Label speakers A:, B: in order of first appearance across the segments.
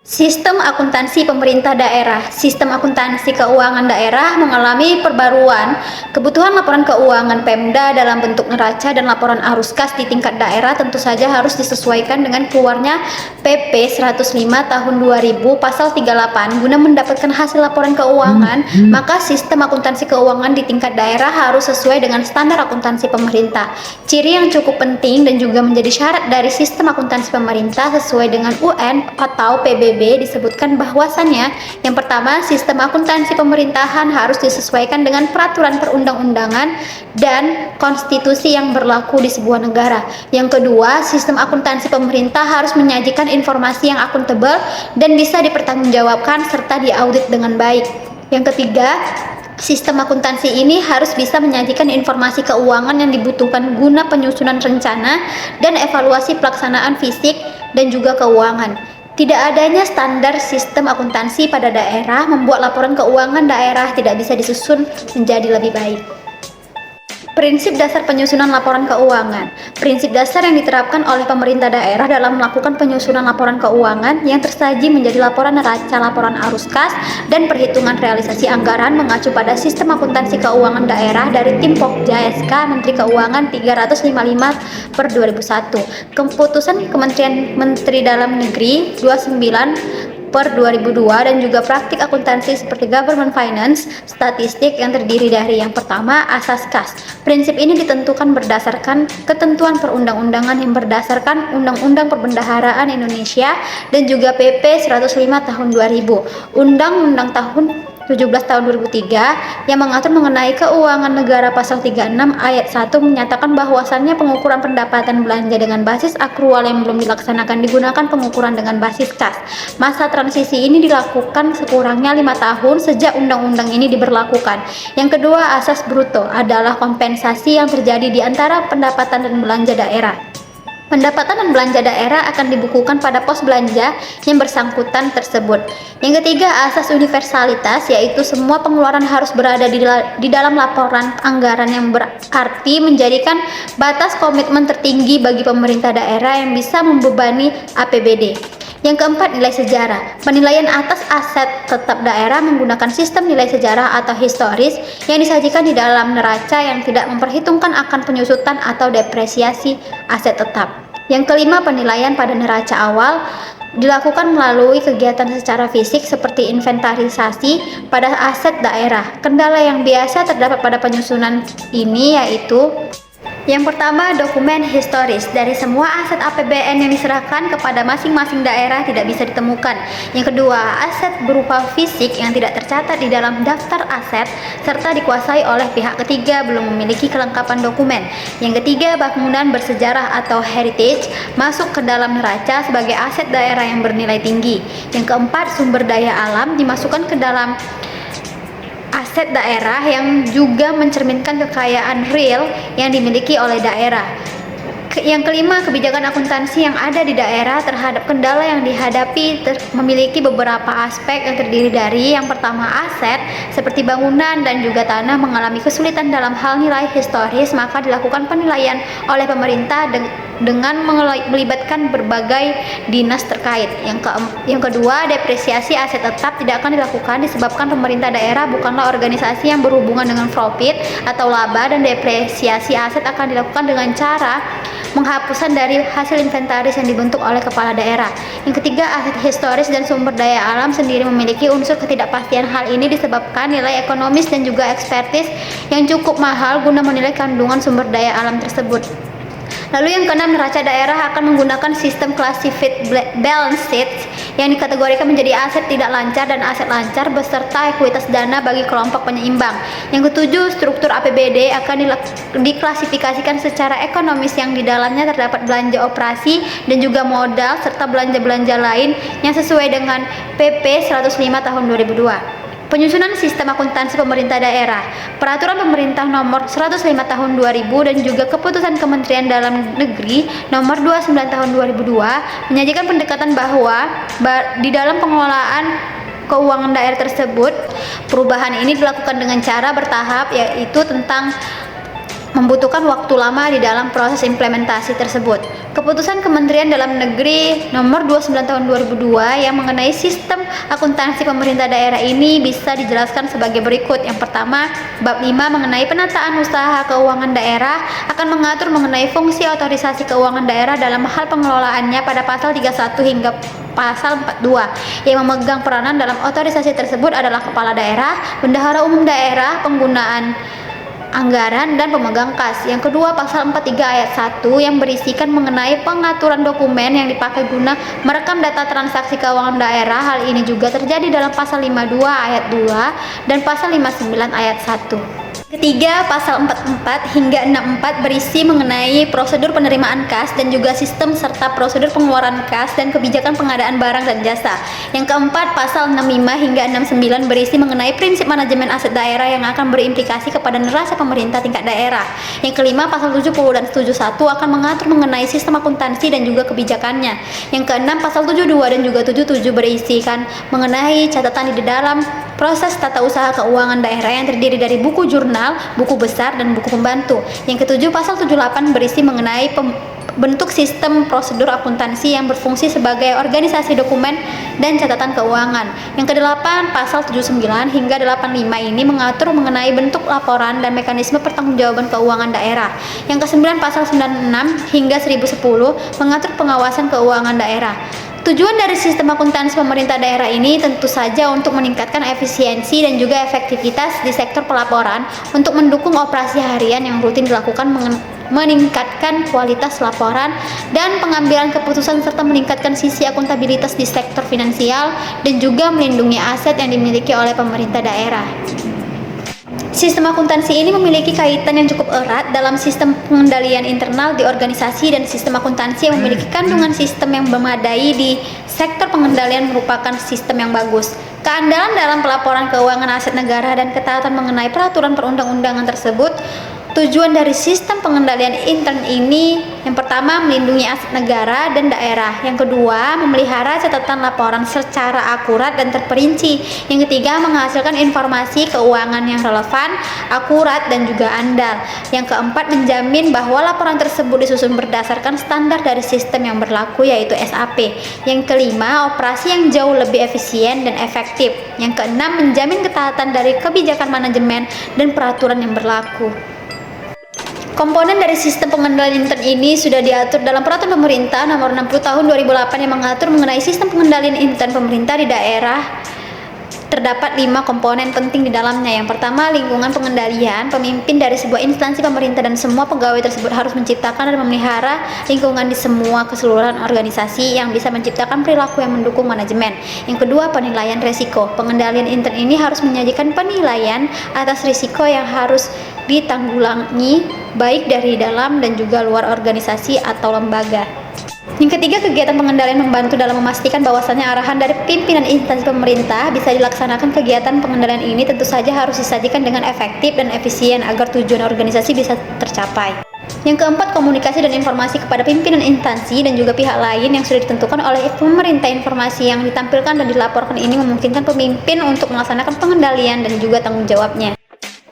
A: Sistem akuntansi pemerintah daerah. Sistem akuntansi keuangan daerah mengalami perbaruan. Kebutuhan laporan keuangan Pemda dalam bentuk neraca dan laporan arus kas di tingkat daerah tentu saja harus disesuaikan dengan keluarnya PP 105 tahun 2000 pasal 38 guna mendapatkan hasil laporan keuangan. Maka sistem akuntansi keuangan di tingkat daerah harus sesuai dengan standar akuntansi pemerintah. Ciri yang cukup penting dan juga menjadi syarat dari sistem akuntansi pemerintah sesuai dengan UN atau PBB disebutkan bahwasannya yang pertama, sistem akuntansi pemerintahan harus disesuaikan dengan peraturan perundang-undangan dan konstitusi yang berlaku di sebuah negara. Yang kedua, sistem akuntansi pemerintah harus menyajikan informasi yang akuntabel dan bisa dipertanggungjawabkan serta diaudit dengan baik. Yang ketiga, sistem akuntansi ini harus bisa menyajikan informasi keuangan yang dibutuhkan guna penyusunan rencana dan evaluasi pelaksanaan fisik dan juga keuangan. Tidak adanya standar sistem akuntansi pada daerah membuat laporan keuangan daerah tidak bisa disusun menjadi lebih baik. Prinsip dasar penyusunan laporan keuangan. Prinsip dasar yang diterapkan oleh pemerintah daerah dalam melakukan penyusunan laporan keuangan yang tersaji menjadi laporan neraca, laporan arus kas, dan perhitungan realisasi anggaran mengacu pada sistem akuntansi keuangan daerah dari Tim Pokja SK Menteri Keuangan 355/2001. Keputusan Kementerian Menteri Dalam Negeri 29/2002 dan juga praktik akuntansi seperti government finance, statistik yang terdiri dari yang pertama, asas kas. Prinsip ini ditentukan berdasarkan ketentuan perundang-undangan yang berdasarkan Undang-Undang Perbendaharaan Indonesia dan juga PP 105 tahun 2000, Undang-Undang tahun 17 tahun 2003 yang mengatur mengenai keuangan negara pasal 36 ayat 1 menyatakan bahwasannya pengukuran pendapatan belanja dengan basis akrual yang belum dilaksanakan digunakan pengukuran dengan basis kas. Masa transisi ini dilakukan sekurangnya 5 tahun sejak undang-undang ini diberlakukan. Yang kedua, asas bruto adalah kompensasi yang terjadi di antara pendapatan dan belanja daerah. Pendapatan dan belanja daerah akan dibukukan pada pos belanja yang bersangkutan tersebut. Yang ketiga, asas universalitas, yaitu semua pengeluaran harus berada di dalam laporan anggaran yang berarti menjadikan batas komitmen tertinggi bagi pemerintah daerah yang bisa membebani APBD. Yang keempat, nilai sejarah. Penilaian atas aset tetap daerah menggunakan sistem nilai sejarah atau historis yang disajikan di dalam neraca yang tidak memperhitungkan akan penyusutan atau depresiasi aset tetap. Yang kelima, penilaian pada neraca awal dilakukan melalui kegiatan secara fisik seperti inventarisasi pada aset daerah. Kendala yang biasa terdapat pada penyusunan ini yaitu yang pertama, dokumen historis dari semua aset APBN yang diserahkan kepada masing-masing daerah tidak bisa ditemukan. Yang kedua, aset berupa fisik yang tidak tercatat di dalam daftar aset serta dikuasai oleh pihak ketiga belum memiliki kelengkapan dokumen. Yang ketiga, bangunan bersejarah atau heritage masuk ke dalam neraca sebagai aset daerah yang bernilai tinggi. Yang keempat, sumber daya alam dimasukkan ke dalam aset daerah yang juga mencerminkan kekayaan real yang dimiliki oleh daerah. Yang kelima, kebijakan akuntansi yang ada di daerah terhadap kendala yang dihadapi memiliki beberapa aspek yang terdiri dari yang pertama, aset seperti bangunan dan juga tanah mengalami kesulitan dalam hal nilai historis, maka dilakukan penilaian oleh pemerintah dengan melibatkan berbagai dinas terkait. Yang kedua, depresiasi aset tetap tidak akan dilakukan disebabkan pemerintah daerah bukanlah organisasi yang berhubungan dengan profit atau laba, dan depresiasi aset akan dilakukan dengan cara penghapusan dari hasil inventaris yang dibentuk oleh kepala daerah. Yang ketiga, aset historis dan sumber daya alam sendiri memiliki unsur ketidakpastian. Hal ini disebabkan nilai ekonomis dan juga ekspertis yang cukup mahal guna menilai kandungan sumber daya alam tersebut. Lalu yang keenam, neraca daerah akan menggunakan sistem classified balance sheet yang dikategorikan menjadi aset tidak lancar dan aset lancar beserta ekuitas dana bagi kelompok penyeimbang. Yang ketujuh, struktur APBD akan diklasifikasikan secara ekonomis yang di dalamnya terdapat belanja operasi dan juga modal serta belanja-belanja lain yang sesuai dengan PP 105 tahun 2002. Penyusunan sistem akuntansi pemerintah daerah. Peraturan pemerintah nomor 105 tahun 2000 dan juga keputusan Kementerian Dalam Negeri nomor 29 tahun 2002 menyajikan pendekatan bahwa di dalam pengelolaan keuangan daerah tersebut, perubahan ini dilakukan dengan cara bertahap, yaitu tentang membutuhkan waktu lama di dalam proses implementasi tersebut. Keputusan Kementerian Dalam Negeri Nomor 29 Tahun 2002 yang mengenai sistem akuntansi pemerintah daerah ini bisa dijelaskan sebagai berikut. Yang pertama, bab 5 mengenai penataan usaha keuangan daerah akan mengatur mengenai fungsi otorisasi keuangan daerah dalam hal pengelolaannya pada pasal 31 hingga pasal 42. Yang memegang peranan dalam otorisasi tersebut adalah kepala daerah, bendahara umum daerah, penggunaan anggaran, dan pemegang kas. Yang kedua, pasal 43 ayat 1 yang berisikan mengenai pengaturan dokumen yang dipakai guna merekam data transaksi keuangan daerah. Hal ini juga terjadi dalam pasal 52 ayat 2 dan pasal 59 ayat 1. Ketiga, pasal 44 hingga 64 berisi mengenai prosedur penerimaan kas dan juga sistem serta prosedur pengeluaran kas dan kebijakan pengadaan barang dan jasa. Yang keempat, pasal 65 hingga 69 berisi mengenai prinsip manajemen aset daerah yang akan berimplikasi kepada neraca pemerintah tingkat daerah. Yang kelima, pasal 70 dan 71 akan mengatur mengenai sistem akuntansi dan juga kebijakannya. Yang keenam, pasal 72 dan juga 77 berisikan mengenai catatan di dalam proses tata usaha keuangan daerah yang terdiri dari buku jurnal, buku besar, dan buku pembantu. Yang ketujuh, pasal 78 berisi mengenai bentuk sistem prosedur akuntansi yang berfungsi sebagai organisasi dokumen dan catatan keuangan. Yang kedelapan, pasal 79 hingga 85 ini mengatur mengenai bentuk laporan dan mekanisme pertanggungjawaban keuangan daerah. Yang kesembilan, pasal 96 hingga 1010 mengatur pengawasan keuangan daerah. Tujuan dari sistem akuntansi pemerintah daerah ini tentu saja untuk meningkatkan efisiensi dan juga efektivitas di sektor pelaporan untuk mendukung operasi harian yang rutin dilakukan, meningkatkan kualitas laporan dan pengambilan keputusan serta meningkatkan sisi akuntabilitas di sektor finansial dan juga melindungi aset yang dimiliki oleh pemerintah daerah. Sistem akuntansi ini memiliki kaitan yang cukup erat dalam sistem pengendalian internal di organisasi, dan sistem akuntansi yang memiliki kandungan sistem yang memadai di sektor pengendalian merupakan sistem yang bagus. Keandalan dalam pelaporan keuangan aset negara dan ketaatan mengenai peraturan perundang-undangan tersebut. Tujuan dari sistem pengendalian intern ini, yang pertama, melindungi aset negara dan daerah. Yang kedua, memelihara catatan laporan secara akurat dan terperinci. Yang ketiga, menghasilkan informasi keuangan yang relevan, akurat, dan juga andal. Yang keempat, menjamin bahwa laporan tersebut disusun berdasarkan standar dari sistem yang berlaku, yaitu SAP. Yang kelima, operasi yang jauh lebih efisien dan efektif. Yang keenam, menjamin ketaatan dari kebijakan manajemen dan peraturan yang berlaku. Komponen dari sistem pengendalian intern ini sudah diatur dalam Peraturan Pemerintah Nomor 60 Tahun 2008 yang mengatur mengenai sistem pengendalian intern pemerintah di daerah. Terdapat 5 komponen penting di dalamnya. Yang pertama, lingkungan pengendalian. Pemimpin dari sebuah instansi pemerintah dan semua pegawai tersebut harus menciptakan dan memelihara lingkungan di semua keseluruhan organisasi yang bisa menciptakan perilaku yang mendukung manajemen. Yang kedua, penilaian risiko. Pengendalian intern ini harus menyajikan penilaian atas risiko yang harus ditanggulangi baik dari dalam dan juga luar organisasi atau lembaga. Yang ketiga, kegiatan pengendalian membantu dalam memastikan bahwasannya arahan dari pimpinan instansi pemerintah bisa dilaksanakan. Kegiatan pengendalian ini tentu saja harus disajikan dengan efektif dan efisien agar tujuan organisasi bisa tercapai. Yang keempat, komunikasi dan informasi kepada pimpinan instansi dan juga pihak lain yang sudah ditentukan oleh pemerintah. Informasi yang ditampilkan dan dilaporkan ini memungkinkan pemimpin untuk melaksanakan pengendalian dan juga tanggung jawabnya.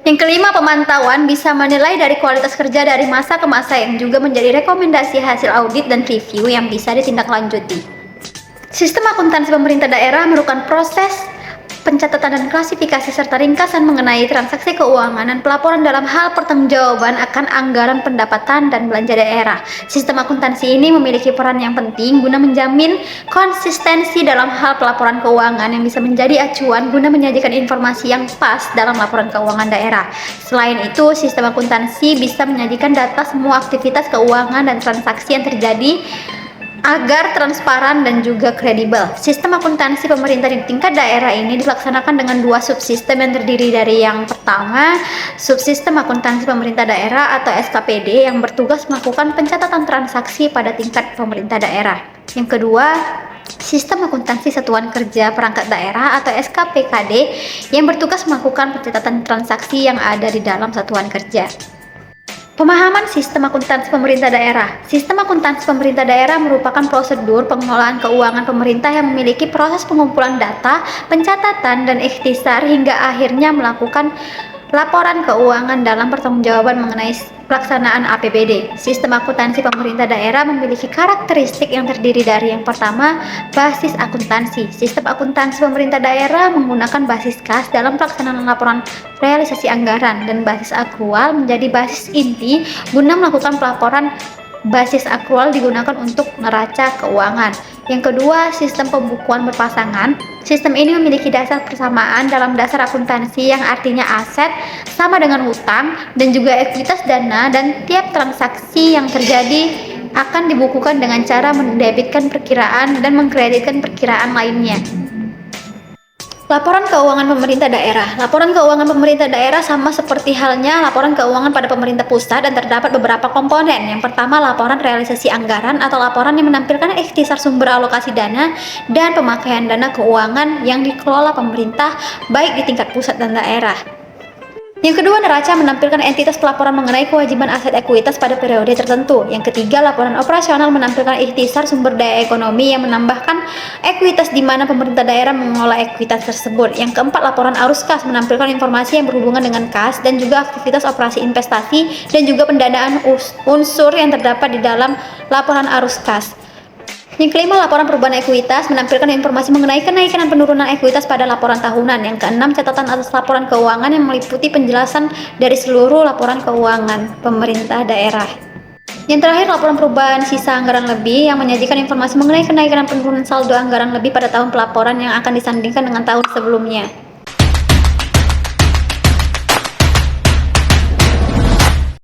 A: Yang kelima, pemantauan bisa menilai dari kualitas kerja dari masa ke masa yang juga menjadi rekomendasi hasil audit dan review yang bisa ditindaklanjuti. Sistem akuntansi pemerintah daerah merupakan proses pencatatan dan klasifikasi serta ringkasan mengenai transaksi keuangan dan pelaporan dalam hal pertanggungjawaban akan anggaran pendapatan dan belanja daerah. Sistem akuntansi ini memiliki peran yang penting guna menjamin konsistensi dalam hal pelaporan keuangan yang bisa menjadi acuan guna menyajikan informasi yang pas dalam laporan keuangan daerah. Selain itu, sistem akuntansi bisa menyajikan data semua aktivitas keuangan dan transaksi yang terjadi agar transparan dan juga kredibel. Sistem akuntansi pemerintah di tingkat daerah ini dilaksanakan dengan 2 subsistem yang terdiri dari yang pertama, subsistem akuntansi pemerintah daerah atau SKPD yang bertugas melakukan pencatatan transaksi pada tingkat pemerintah daerah. Yang kedua, sistem akuntansi satuan kerja perangkat daerah atau SKPKD yang bertugas melakukan pencatatan transaksi yang ada di dalam satuan kerja. Pemahaman sistem akuntansi pemerintah daerah. Sistem akuntansi pemerintah daerah merupakan prosedur pengelolaan keuangan pemerintah yang memiliki proses pengumpulan data, pencatatan, dan ikhtisar hingga akhirnya melakukan laporan keuangan dalam pertanggungjawaban mengenai Pelaksanaan APBD. Sistem akuntansi pemerintah daerah memiliki karakteristik yang terdiri dari yang pertama, basis akuntansi. Sistem akuntansi pemerintah daerah menggunakan basis kas dalam pelaksanaan laporan realisasi anggaran dan basis akrual menjadi basis inti guna melakukan pelaporan. Basis akrual digunakan untuk neraca keuangan. Yang kedua, sistem pembukuan berpasangan. Sistem ini memiliki dasar persamaan dalam dasar akuntansi yang artinya aset sama dengan hutang dan juga ekuitas dana, dan tiap transaksi yang terjadi akan dibukukan dengan cara mendebitkan perkiraan dan mengkreditkan perkiraan lainnya. Laporan keuangan pemerintah daerah. Laporan keuangan pemerintah daerah sama seperti halnya laporan keuangan pada pemerintah pusat dan terdapat beberapa komponen. Yang pertama, laporan realisasi anggaran atau laporan yang menampilkan ikhtisar sumber alokasi dana dan pemakaian dana keuangan yang dikelola pemerintah baik di tingkat pusat dan daerah. Yang kedua, neraca menampilkan entitas pelaporan mengenai kewajiban aset ekuitas pada periode tertentu. Yang ketiga, laporan operasional menampilkan ikhtisar sumber daya ekonomi yang menambahkan ekuitas di mana pemerintah daerah mengelola ekuitas tersebut. Yang keempat, laporan arus kas menampilkan informasi yang berhubungan dengan kas dan juga aktivitas operasi investasi dan juga pendanaan unsur yang terdapat di dalam laporan arus kas. Yang kelima, laporan perubahan ekuitas menampilkan informasi mengenai kenaikan dan penurunan ekuitas pada laporan tahunan. Yang keenam, catatan atas laporan keuangan yang meliputi penjelasan dari seluruh laporan keuangan pemerintah daerah. Yang terakhir, laporan perubahan sisa anggaran lebih yang menyajikan informasi mengenai kenaikan dan penurunan saldo anggaran lebih pada tahun pelaporan yang akan disandingkan dengan tahun sebelumnya.